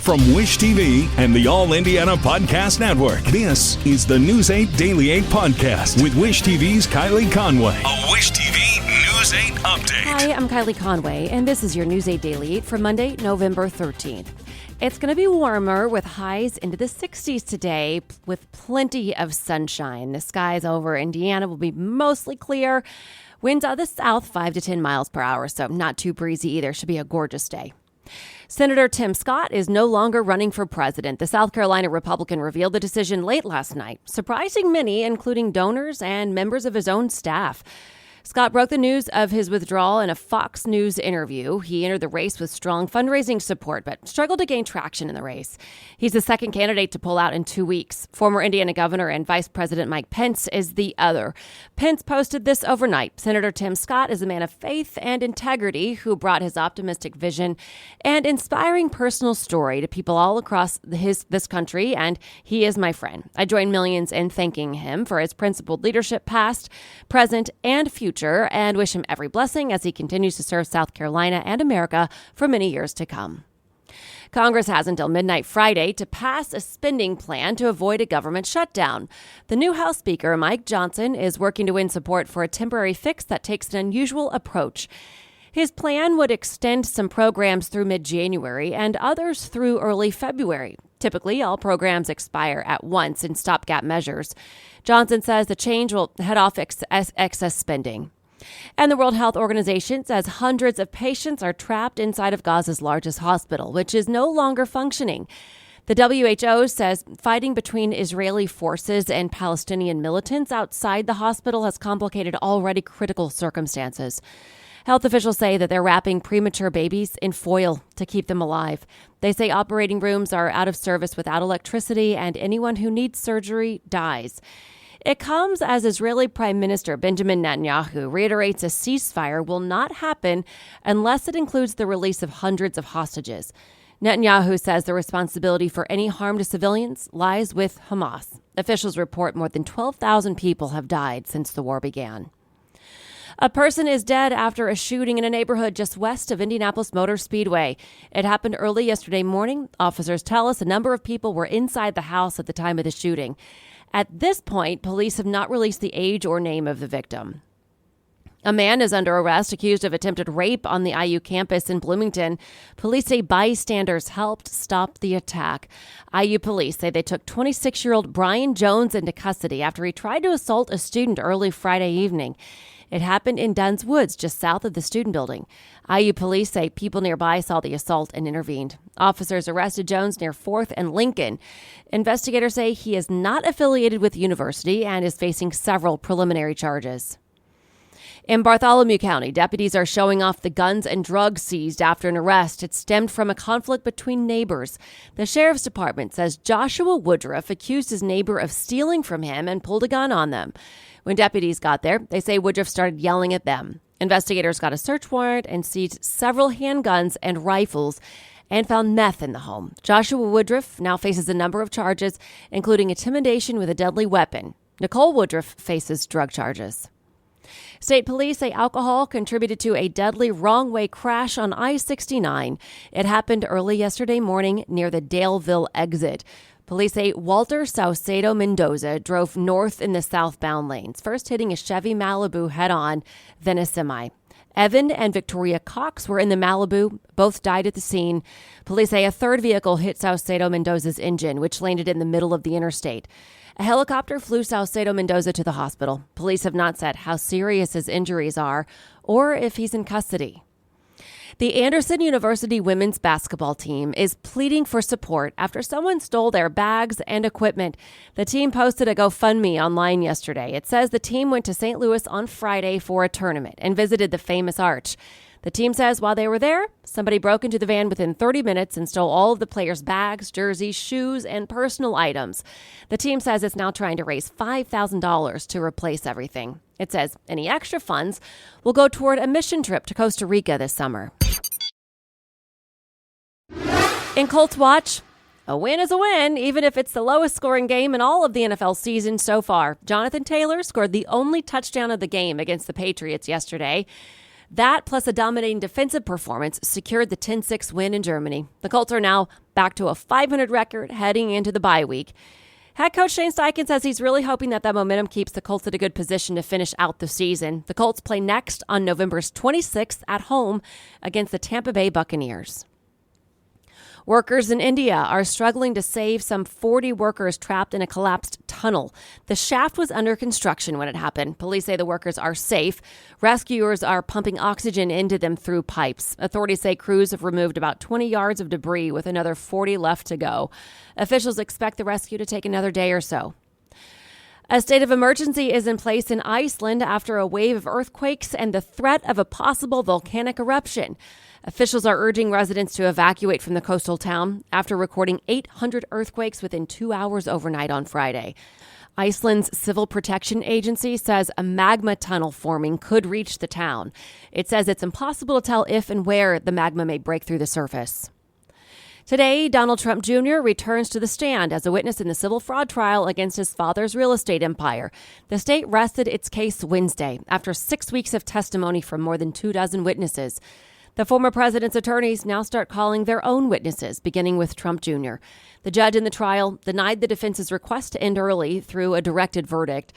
From Wish TV and the All Indiana Podcast Network, this is the News 8 Daily 8 Podcast with Wish TV's Kylie Conway. A Wish TV News 8 update. Hi, I'm Kylie Conway, and this is your News 8 Daily 8 for Monday, November 13th. It's going to be warmer with highs into the 60s today with plenty of sunshine. The skies over Indiana will be mostly clear. Winds out of the south 5 to 10 miles per hour, so not too breezy either. Should be a gorgeous day. Senator Tim Scott is no longer running for president. The South Carolina Republican revealed the decision late last night, surprising many, including donors and members of his own staff. Scott broke the news of his withdrawal in a Fox News interview. He entered the race with strong fundraising support, but struggled to gain traction in the race. He's the second candidate to pull out in 2 weeks. Former Indiana Governor and Vice President Mike Pence is the other. Pence posted this overnight. Senator Tim Scott is a man of faith and integrity who brought his optimistic vision and inspiring personal story to people all across this country, and he is my friend. I join millions in thanking him for his principled leadership past, present, and future, and wish him every blessing as he continues to serve South Carolina and America for many years to come. Congress has until midnight Friday to pass a spending plan to avoid a government shutdown. The new House Speaker, Mike Johnson, is working to win support for a temporary fix that takes an unusual approach. His plan would extend some programs through mid-January and others through early February. Typically, all programs expire at once in stopgap measures. Johnson says the change will head off excess spending. And the World Health Organization says hundreds of patients are trapped inside of Gaza's largest hospital, which is no longer functioning. The WHO says fighting between Israeli forces and Palestinian militants outside the hospital has complicated already critical circumstances. Health officials say that they're wrapping premature babies in foil to keep them alive. They say operating rooms are out of service without electricity, and anyone who needs surgery dies. It comes as Israeli Prime Minister Benjamin Netanyahu reiterates a ceasefire will not happen unless it includes the release of hundreds of hostages. Netanyahu says the responsibility for any harm to civilians lies with Hamas. Officials report more than 12,000 people have died since the war began. A person is dead after a shooting in a neighborhood just west of Indianapolis Motor Speedway. It happened early yesterday morning. Officers tell us a number of people were inside the house at the time of the shooting. At this point, police have not released the age or name of the victim. A man is under arrest accused of attempted rape on the IU campus in Bloomington. Police say bystanders helped stop the attack. IU police say they took 26-year-old Brian Jones into custody after he tried to assault a student early Friday evening. It happened in Dunn's Woods, just south of the student building. IU police say people nearby saw the assault and intervened. Officers arrested Jones near 4th and Lincoln. Investigators say he is not affiliated with the university and is facing several preliminary charges. In Bartholomew County, deputies are showing off the guns and drugs seized after an arrest. It stemmed from a conflict between neighbors. The sheriff's department says Joshua Woodruff accused his neighbor of stealing from him and pulled a gun on them. When deputies got there, they say Woodruff started yelling at them. Investigators got a search warrant and seized several handguns and rifles and found meth in the home. Joshua Woodruff now faces a number of charges, including intimidation with a deadly weapon. Nicole Woodruff faces drug charges. State police say alcohol contributed to a deadly wrong-way crash on I-69. It happened early yesterday morning near the Daleville exit. Police say Walter Saucedo Mendoza drove north in the southbound lanes, first hitting a Chevy Malibu head-on, then a semi. Evan and Victoria Cox were in the Malibu. Both died at the scene. Police say a third vehicle hit Saucedo Mendoza's engine, which landed in the middle of the interstate. A helicopter flew Saucedo Mendoza to the hospital. Police have not said how serious his injuries are or if he's in custody. The Anderson University women's basketball team is pleading for support after someone stole their bags and equipment. The team posted a GoFundMe online yesterday. It says the team went to St. Louis on Friday for a tournament and visited the famous arch. The team says while they were there, somebody broke into the van within 30 minutes and stole all of the players' bags, jerseys, shoes, and personal items. The team says it's now trying to raise $5,000 to replace everything. It says any extra funds will go toward a mission trip to Costa Rica this summer. In Colts Watch, a win is a win, even if it's the lowest scoring game in all of the NFL season so far. Jonathan Taylor scored the only touchdown of the game against the Patriots yesterday. That, plus a dominating defensive performance, secured the 10-6 win in Germany. The Colts are now back to a 500 record heading into the bye week. Head coach Shane Steichen says he's really hoping that momentum keeps the Colts in a good position to finish out the season. The Colts play next on November 26th at home against the Tampa Bay Buccaneers. Workers in India are struggling to save some 40 workers trapped in a collapsed tunnel. The shaft was under construction when it happened. Police say the workers are safe. Rescuers are pumping oxygen into them through pipes. Authorities say crews have removed about 20 yards of debris with another 40 left to go. Officials expect the rescue to take another day or so. A state of emergency is in place in Iceland after a wave of earthquakes and the threat of a possible volcanic eruption. Officials are urging residents to evacuate from the coastal town after recording 800 earthquakes within 2 hours overnight on Friday. Iceland's Civil Protection Agency says a magma tunnel forming could reach the town. It says it's impossible to tell if and where the magma may break through the surface. Today, Donald Trump Jr. returns to the stand as a witness in the civil fraud trial against his father's real estate empire. The state rested its case Wednesday after 6 weeks of testimony from more than 24 witnesses. The former president's attorneys now start calling their own witnesses, beginning with Trump Jr. The judge in the trial denied the defense's request to end early through a directed verdict.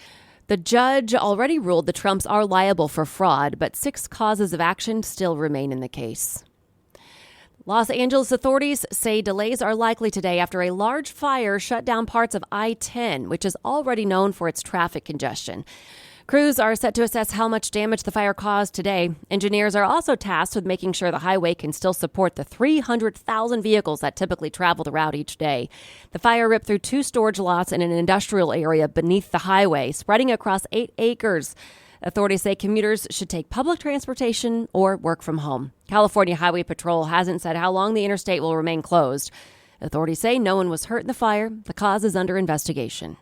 The judge already ruled the Trumps are liable for fraud, but 6 causes of action still remain in the case. Los Angeles authorities say delays are likely today after a large fire shut down parts of I-10, which is already known for its traffic congestion. Crews are set to assess how much damage the fire caused today. Engineers are also tasked with making sure the highway can still support the 300,000 vehicles that typically travel the route each day. The fire ripped through 2 storage lots in an industrial area beneath the highway, spreading across 8 acres. Authorities say commuters should take public transportation or work from home. California Highway Patrol hasn't said how long the interstate will remain closed. Authorities say no one was hurt in the fire. The cause is under investigation.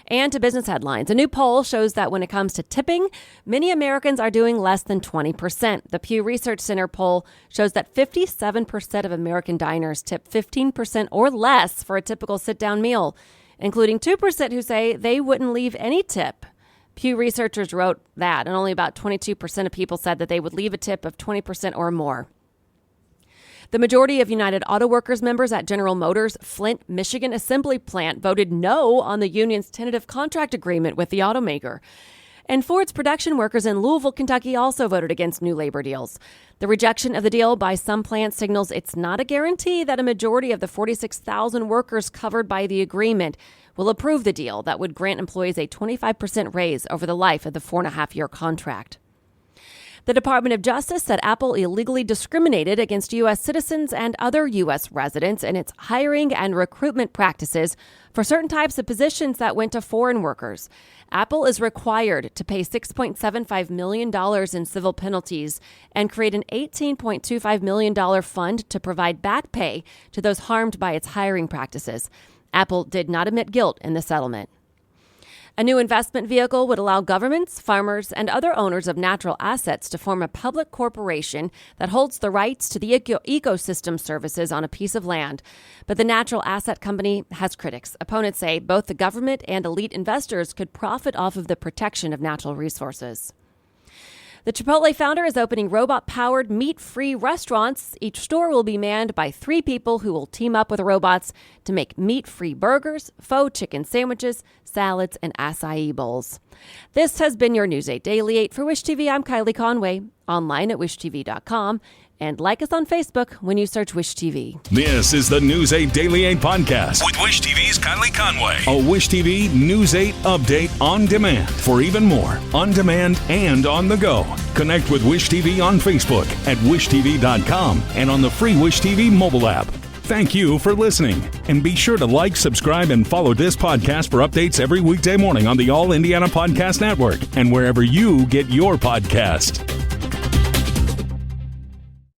And to business headlines, a new poll shows that when it comes to tipping, many Americans are doing less than 20%. The Pew Research Center poll shows that 57% of American diners tip 15% or less for a typical sit-down meal, including 2% who say they wouldn't leave any tip. Pew researchers wrote that, and only about 22% of people said that they would leave a tip of 20% or more. The majority of United Auto Workers members at General Motors' Flint, Michigan assembly plant voted no on the union's tentative contract agreement with the automaker. And Ford's production workers in Louisville, Kentucky also voted against new labor deals. The rejection of the deal by some plants signals it's not a guarantee that a majority of the 46,000 workers covered by the agreement will approve the deal that would grant employees a 25% raise over the life of the 4.5-year contract. The Department of Justice said Apple illegally discriminated against U.S. citizens and other U.S. residents in its hiring and recruitment practices for certain types of positions that went to foreign workers. Apple is required to pay $6.75 million in civil penalties and create an $18.25 million fund to provide back pay to those harmed by its hiring practices. Apple did not admit guilt in the settlement. A new investment vehicle would allow governments, farmers, and other owners of natural assets to form a public corporation that holds the rights to the ecosystem services on a piece of land. But the natural asset company has critics. Opponents say both the government and elite investors could profit off of the protection of natural resources. The Chipotle founder is opening robot-powered, meat-free restaurants. Each store will be manned by 3 people who will team up with robots to make meat-free burgers, faux chicken sandwiches, salads, and acai bowls. This has been your News 8 Daily 8 for Wish TV. I'm Kylie Conway, online at wishtv.com. And like us on Facebook when you search Wish TV. This is the News 8 Daily 8 podcast with Wish TV's Kylie Conway. A Wish TV News 8 update on demand for even more on demand and on the go. Connect with Wish TV on Facebook at wishtv.com and on the free Wish TV mobile app. Thank you for listening. And be sure to like, subscribe, and follow this podcast for updates every weekday morning on the All Indiana Podcast Network and wherever you get your podcast.